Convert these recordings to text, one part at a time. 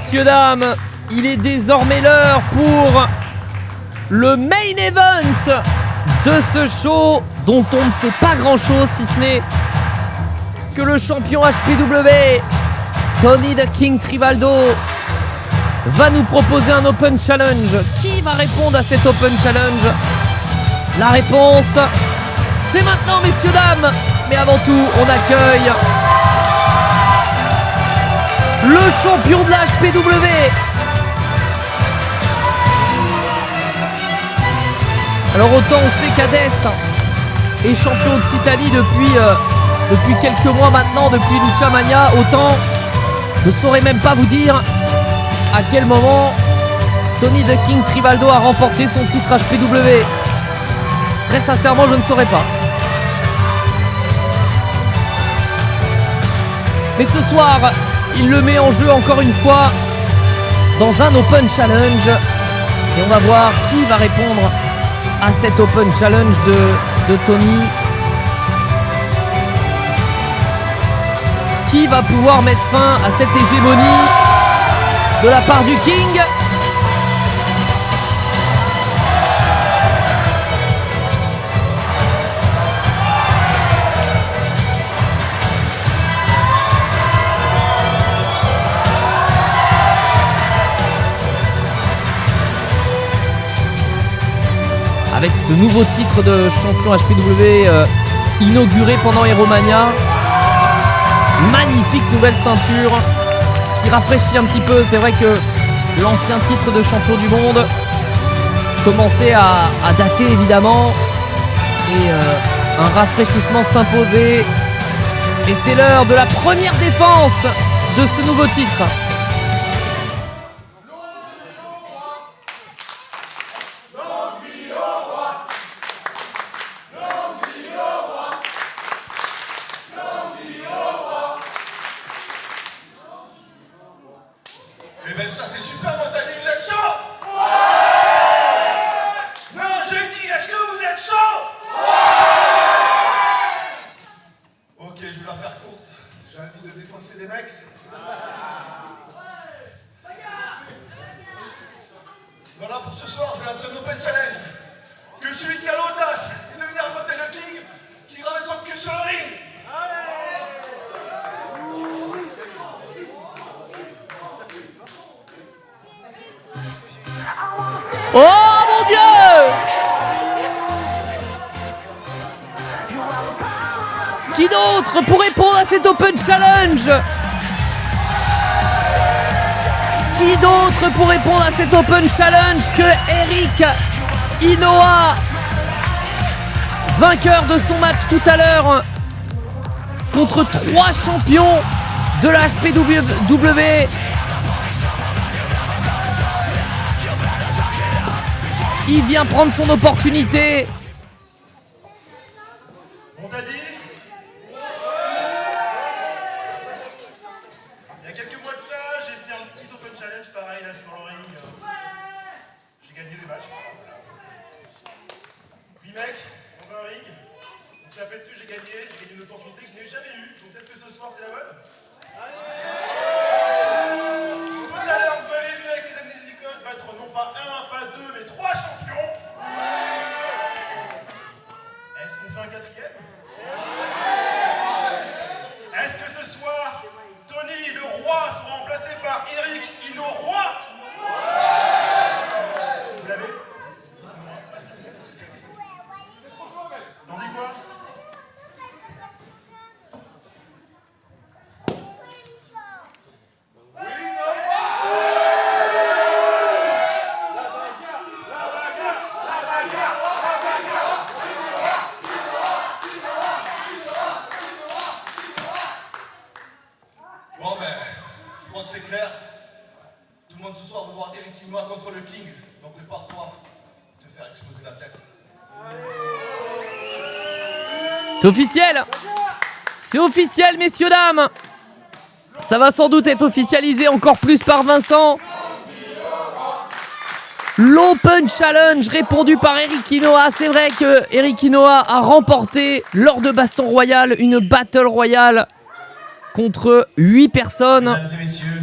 messieurs, dames, il est désormais l'heure pour le main event de ce show dont on ne sait pas grand-chose si ce n'est que le champion HPW, Tony the King Trivaldo, va nous proposer un Open Challenge. Qui va répondre à cet Open Challenge? La réponse, c'est maintenant, messieurs, dames. Mais avant tout, on accueille le champion de la HPW. Alors autant on sait qu'Hadès est champion d'Occitanie depuis quelques mois maintenant, depuis Lucha Mania, autant je ne saurais même pas vous dire à quel moment Tony the King Trivaldo a remporté son titre HPW. Très sincèrement, je ne saurais pas. Mais ce soir, il le met en jeu encore une fois dans un Open Challenge. Et on va voir qui va répondre à cet Open Challenge de Tony. Qui va pouvoir mettre fin à cette hégémonie de la part du King? Avec ce nouveau titre de champion HPW inauguré pendant Heromania. Magnifique nouvelle ceinture qui rafraîchit un petit peu. C'est vrai que l'ancien titre de champion du monde commençait à dater évidemment. Et un rafraîchissement s'imposait. Et c'est l'heure de la première défense de ce nouveau titre. Eh ben ça c'est super, mon t'as dit vous êtes chaud? Non, je dis, est-ce que vous êtes chaud? Ok, je vais la faire courte. J'ai envie de défoncer des mecs. Voilà, pour ce soir, je lance un Open Challenge. Que celui qui a l'audace de venir voter le King, qui ramène son cul sur le ring. Oh mon Dieu! Qui d'autre pour répondre à cet Open Challenge? Qui d'autre pour répondre à cet Open Challenge que Eric Inoa, vainqueur de son match tout à l'heure contre 3 champions de la HPW. Il vient prendre son opportunité. On t'a dit? Il y a quelques mois de ça, j'ai fait un petit Open Challenge pareil là sur le ring. J'ai gagné des matchs. 8 mecs dans un ring. On s'est tapé dessus, j'ai gagné une opportunité que je n'ai jamais eue. Donc peut-être que ce soir c'est la bonne. Tout à l'heure, vous m'avez vu avec les Amnesicos battre non pas 1, pas 2, mais 3 champions. Est-ce qu'on fait un 4e? Est-ce que ce soir, Tony le roi sera remplacé par Eric Ino Roi? Vous l'avez? T'en dis quoi? Bon ben, je crois que c'est clair. Tout le monde ce soir va voir Eric Inoa contre le King. Donc prépare-toi à te faire exploser la tête. C'est officiel! C'est officiel, messieurs, dames! Ça va sans doute être officialisé encore plus par Vincent. L'Open Challenge répondu par Eric Inoa. C'est vrai que Eric Inoa a remporté lors de Baston Royal une Battle Royale contre 8 personnes. Mesdames et messieurs,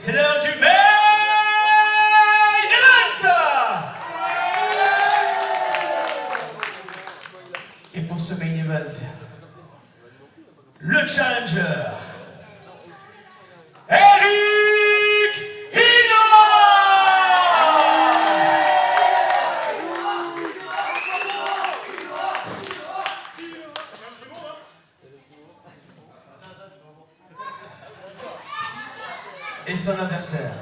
C'est l'heure du main event. Et pour ce main event, le challenger, Eric Inoue. Et son adversaire,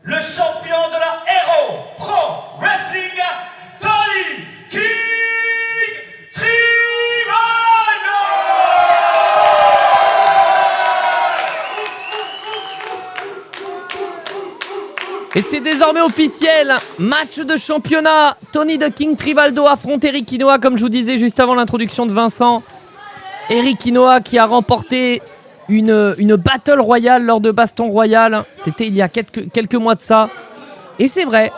le champion de la Hero Pro Wrestling, Tony King Tribaldo. Et c'est désormais officiel, match de championnat. Tony the King Tribaldo affronte Eric Inoue, comme je vous disais juste avant l'introduction de Vincent. Eric Inoue qui a remporté une Battle Royale lors de Baston Royal. C'était il y a quelques mois de ça. Et c'est vrai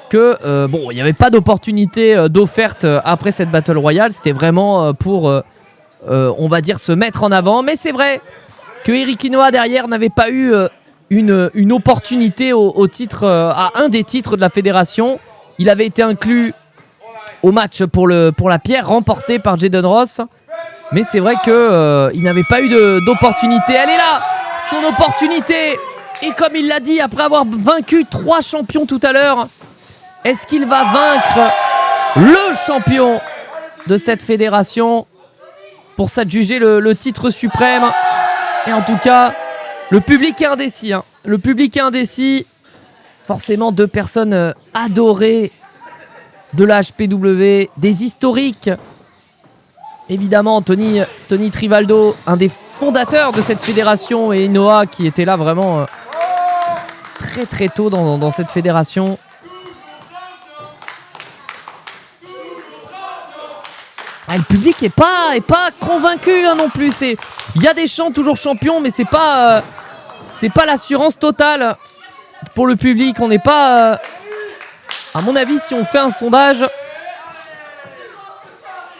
que, bon, il n'y avait pas d'opportunité d'offerte après cette Battle Royale. C'était vraiment pour, on va dire, se mettre en avant. Mais c'est vrai que Eric Inoue derrière n'avait pas eu une opportunité au titre, à un des titres de la fédération. Il avait été inclus au match pour la pierre remporté par Jaden Ross. Mais c'est vrai qu'il n'avait pas eu d'opportunité. Elle est là, son opportunité. Et comme il l'a dit, après avoir vaincu 3 champions tout à l'heure, est-ce qu'il va vaincre le champion de cette fédération pour s'adjuger le titre suprême? Et en tout cas, le public est indécis. Hein. Le public est indécis. Forcément, 2 personnes adorées de la HPW, des historiques. Évidemment, Tony Tribaldo, un des fondateurs de cette fédération, et Inoue qui était là vraiment très très tôt dans cette fédération. Ah, le public est pas convaincu hein, non plus. Il y a des chants toujours champions, mais c'est pas l'assurance totale pour le public. On n'est pas, à mon avis, si on fait un sondage,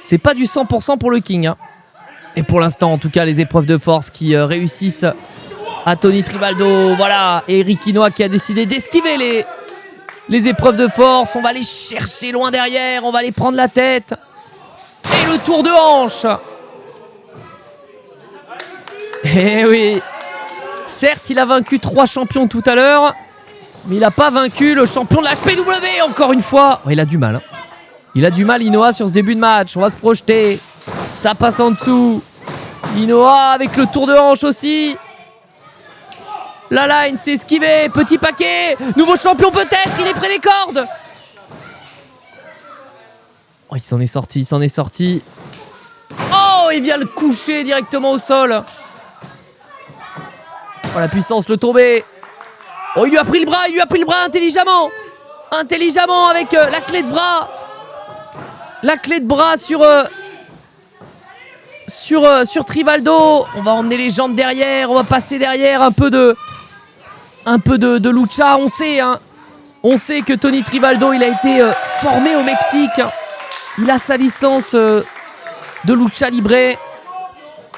c'est pas du 100% pour le King. Hein. Et pour l'instant, en tout cas, les épreuves de force qui réussissent à Tony Tribaldo. Voilà, et Eric Inoue qui a décidé d'esquiver les épreuves de force. On va les chercher loin derrière, on va les prendre la tête. Et le tour de hanche. Eh oui. Certes, il a vaincu 3 champions tout à l'heure, mais il n'a pas vaincu le champion de la HPW encore une fois. Oh, il a du mal. Hein. Il a du mal, Inoue, sur ce début de match. On va se projeter. Ça passe en dessous. Inoue avec le tour de hanche aussi. La line s'est esquivée. Petit paquet. Nouveau champion peut-être. Il est près des cordes. Oh, il s'en est sorti. Oh, il vient le coucher directement au sol. Oh, la puissance, le tombé. Oh, il lui a pris le bras intelligemment. Intelligemment avec la clé de bras. La clé de bras sur Tribaldo. On va emmener les jambes derrière. On va passer derrière. Un peu de lucha. On sait que Tony Tribaldo, il a été formé au Mexique. Il a sa licence de lucha libre.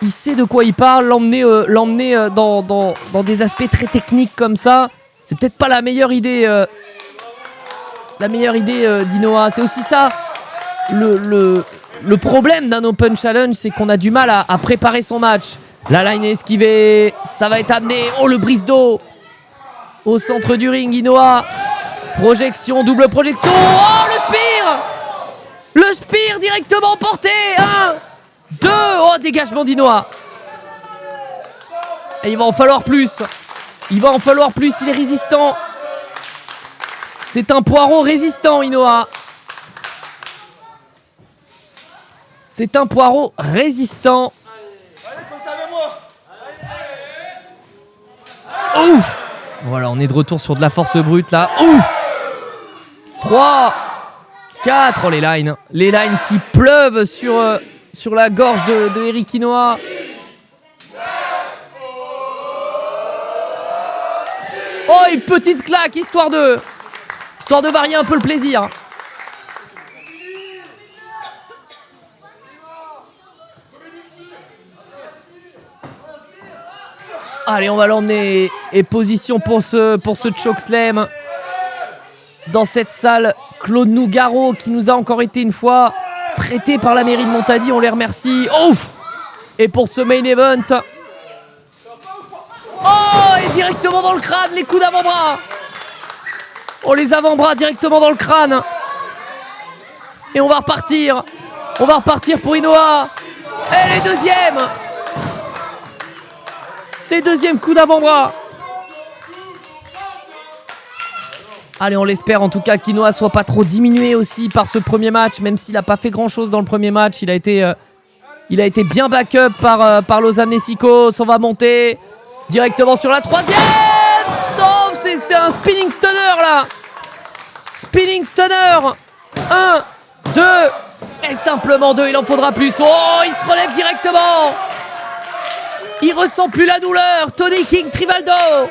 Il sait de quoi il parle. L'emmener dans des aspects très techniques comme ça, c'est peut-être pas la meilleure idée. D'Inoue. C'est aussi ça. Le problème d'un Open Challenge, c'est qu'on a du mal à préparer son match. La line est esquivée, ça va être amené. Oh, le brise d'eau au centre du ring, Inoue. Projection, double projection. Oh, le spear. Le spear directement porté. 1, 2. Oh, dégagement d'Inoue. Et il va en falloir plus. Il est résistant. C'est un poireau résistant, Inoue. C'est un poireau résistant. Ouf. Voilà, on est de retour sur de la force brute là. Ouf. 3, 4. Oh, les lines qui pleuvent sur la gorge de Eric Inoue. Oh, une petite claque, histoire de varier un peu le plaisir. Allez, on va l'emmener. Et position pour ce chokeslam. Dans cette salle, Claude Nougaro qui nous a encore été une fois prêté par la mairie de Montady. On les remercie. Ouf! Et pour ce main event. Oh! Et directement dans le crâne, les coups d'avant-bras. Oh, les avant-bras directement dans le crâne. Et on va repartir. On va repartir pour Inoa. Et les deuxièmes. Les deuxièmes coups d'avant-bras. Allez, on l'espère en tout cas qu'Inoa soit pas trop diminué aussi par ce premier match, même s'il n'a pas fait grand-chose dans le premier match. Il a été bien back-up par Lausanne Nessicos. On va monter directement sur la troisième. Sauf, c'est un spinning stunner là. Spinning stunner. 1, 2 et simplement 2. Il en faudra plus. Oh, il se relève directement. Il ressent plus la douleur. Tony King Trivaldo.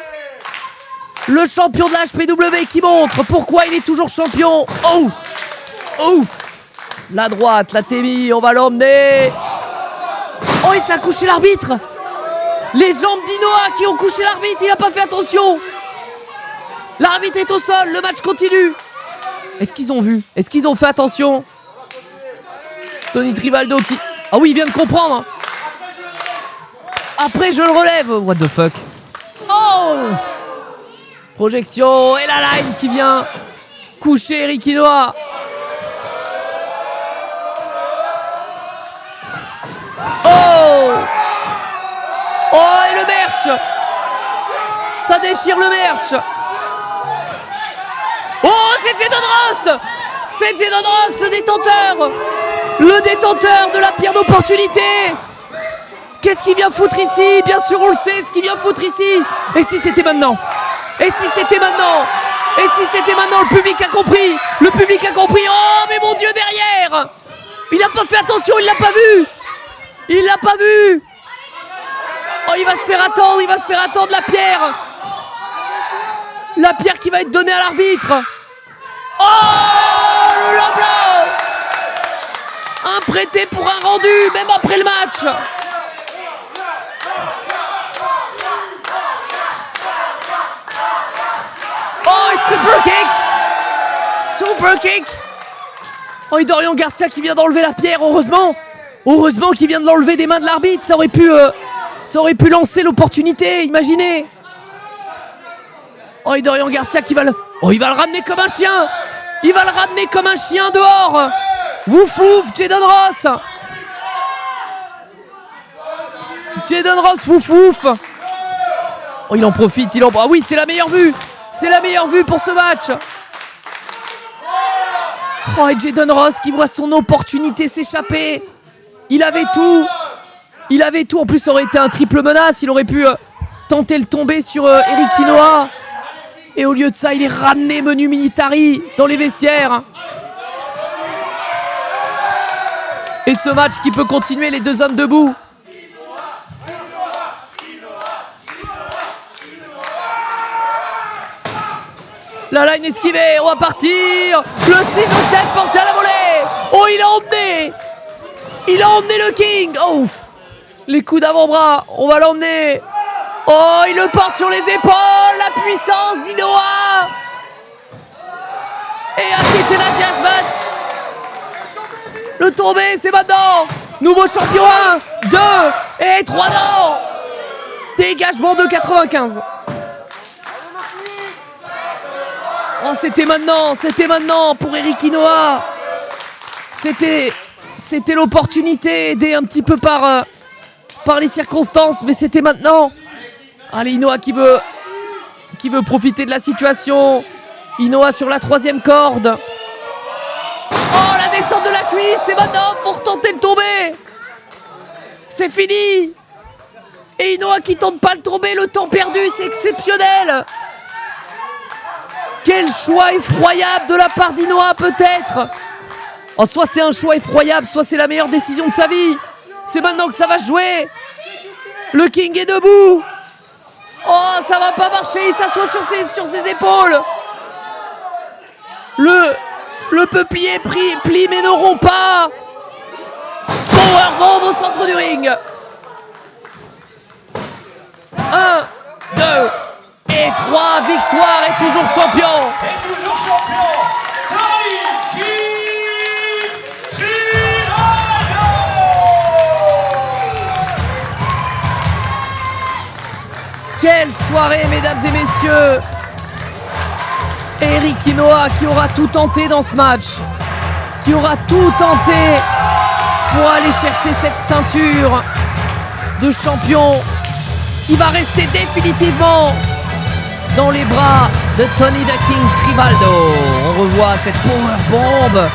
Le champion de la HPW qui montre pourquoi il est toujours champion. Oh! Oh! La droite, la Témi, on va l'emmener. Oh, et ça a couché l'arbitre. Les jambes d'Inoa qui ont couché l'arbitre, il n'a pas fait attention. L'arbitre est au sol, le match continue. Est-ce qu'ils ont vu? Est-ce qu'ils ont fait attention? Tony Trivaldo qui... Ah oui, il vient de comprendre. Après, je le relève. What the fuck? Oh! Projection et la line qui vient coucher Eric Inoa. Oh! Oh, et le merch. Ça déchire le merch. Oh, c'est Jadon Ross. C'est Jadon Ross, le détenteur. Le détenteur de la pierre d'opportunité. Qu'est-ce qu'il vient foutre ici? Bien sûr, on le sait, ce qu'il vient foutre ici. Et si c'était maintenant? Et si c'était maintenant? Et si c'était maintenant? Le public a compris. Le public a compris. Oh, mais mon Dieu, derrière. Il n'a pas fait attention, il l'a pas vu. Il l'a pas vu. Oh, il va se faire attendre, il va se faire attendre la pierre. La pierre qui va être donnée à l'arbitre. Oh, le Lamblin. Un prêté pour un rendu, même après le match. Oh, super kick. Super kick. Oh, et Dorian Garcia qui vient d'enlever la pierre, heureusement. Heureusement qu'il vient de l'enlever des mains de l'arbitre. Ça aurait pu lancer l'opportunité, imaginez. Oh, et Dorian Garcia qui va le... Oh, il va le ramener comme un chien. Il va le ramener comme un chien dehors. Wouf wouf, Jadon Ross. Jadon Ross, wouf wouf. Oh, il en profite, Ah oui, c'est la meilleure vue. C'est la meilleure vue pour ce match. Oh, et Jadon Ross qui voit son opportunité s'échapper. Il avait tout. Il avait tout. En plus, ça aurait été un triple menace. Il aurait pu tenter le tomber sur Eric Inoa. Et au lieu de ça, il est ramené menu militari dans les vestiaires. Et ce match qui peut continuer, les deux hommes debout. La line esquivée, on va partir. Le ciseau de tête porté à la volée. Oh, il a emmené. Il a emmené le King. Oh, les coups d'avant-bras, on va l'emmener. Oh, il le porte sur les épaules. La puissance d'Inoa. Et arrêtez la Jasmine. Le tombé, c'est maintenant. Nouveau champion 1, 2 et 3 ans. Dégagement de 95. Oh, c'était maintenant pour Eric Inoa. C'était l'opportunité, aidé un petit peu par les circonstances, mais c'était maintenant. Allez, Inoa qui veut profiter de la situation. Inoa sur la troisième corde. Oh, la descente de la cuisse, c'est maintenant, faut retenter le tomber. C'est fini. Et Inoa qui tente pas le tomber, le temps perdu, c'est exceptionnel. Quel choix effroyable de la part d'Inoa, peut-être. Oh, soit c'est un choix effroyable, soit c'est la meilleure décision de sa vie. C'est maintenant que ça va se jouer. Le King est debout. Oh, ça va pas marcher, il s'assoit sur ses épaules. Le peuplier plie mais ne rompt pas. Powerbomb au centre du ring. 1, 2 et 3. Victoire et toujours champion. Et toujours champion, Tony King Tribaldo. Quelle soirée, mesdames et messieurs. Eric Inoue qui aura tout tenté dans ce match, qui aura tout tenté pour aller chercher cette ceinture de champion qui va rester définitivement dans les bras de Tony the King Tribaldo. On revoit cette powerbomb.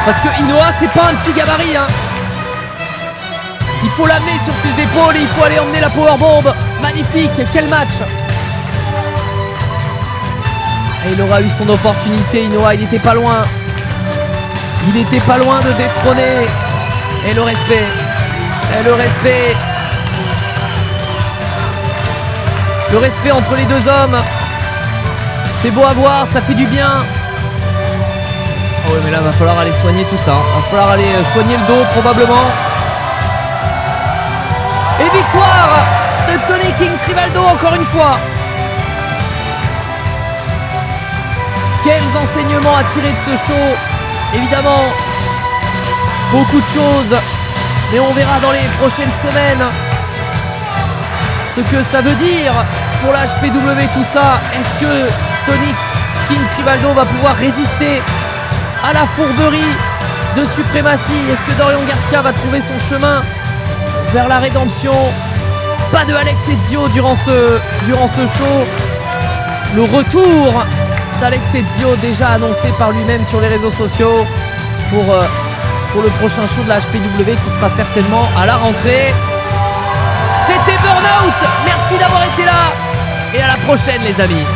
Parce que Inoue, c'est pas un petit gabarit, hein. Il faut l'amener sur ses épaules et il faut aller emmener la powerbomb. Magnifique, quel match. Et il aura eu son opportunité, Inoue, il n'était pas loin. Il était pas loin de détrôner. Et le respect. Et le respect. Le respect entre les deux hommes. C'est beau à voir, ça fait du bien. Oh ouais, mais là, va falloir aller soigner tout ça. Va falloir aller soigner le dos, probablement. Et victoire de Tony King Tribaldo encore une fois. Quels enseignements à tirer de ce show. Évidemment, beaucoup de choses, mais on verra dans les prochaines semaines ce que ça veut dire pour la HPW tout ça. Est-ce que Tony King Tribaldo va pouvoir résister à la fourberie de suprématie? Est-ce que Dorian Garcia va trouver son chemin vers la rédemption? Pas de Alex Ezio durant ce show. Le retour d'Alex Ezio déjà annoncé par lui-même sur les réseaux sociaux pour le prochain show de la HPW qui sera certainement à la rentrée. C'était Burnout, merci d'avoir été là et à la prochaine les amis.